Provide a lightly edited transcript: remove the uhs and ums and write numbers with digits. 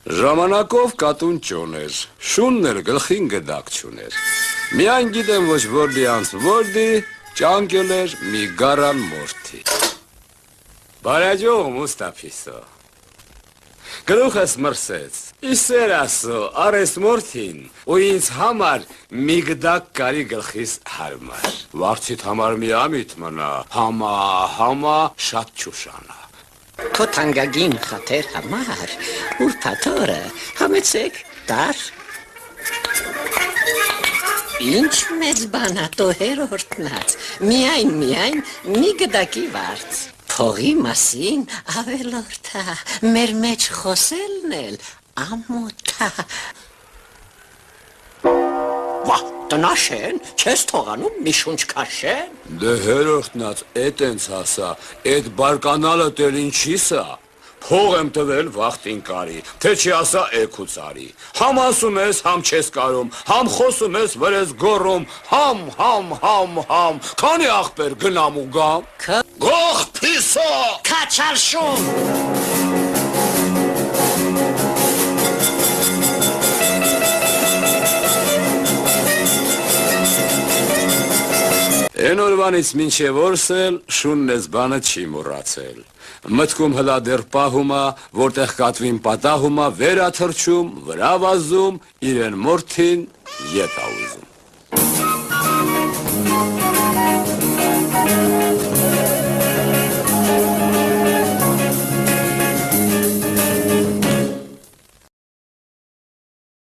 Ժամանակով կատուն ճոն էր, շունն էր գլխին գդակ չուներ։ Միայն գիտեմ ոչ որդի անց որդի, ճանկել էր մի գարան մորթի։ Բարաջող Մուստափիսո, գլուխս մրսեց, իսեր ասո, արես մորթին, ու ինձ համար մի գդակ կարի գլխիս հարմար։ Վարդիդ համար մի ամիտ մնա, համա շատ չուշանա։ Քո թանկագին խաթեր համար, ուրբաթորը, համեցեք, դար։ Ինչ մեծ բան ա տո հերորդնած, միայն մի գդակի վարձ։ Փողի մասին ավելորդ ա, մեր մեջ խոսելն էլ ամոթ ա։ Վա, տնաշեն, չես թողանում մի շունչ քաշեն։ Դե հերորդնած էտ ենց հասա, էտ բարկանալը տել ինչիս ա, փող եմ տվել վախտին կարի, թե չի ասա էքուց արի, համ ասում ես, համ չես կարում, համ խոսում ես, վրես գոռում, համ, քանի աղբեր գնամ ու գամ, գող պիսո, Քաչարշում։ Են օրվանից մինչև օրսել շունն ես բանը չի մոռացել։ Մտքում հլա դեռ պահումա, որտեղ կատվին պատահումա, վեր աթրջում, վրա վազում, իրեն մորթին ետ ա ուզում։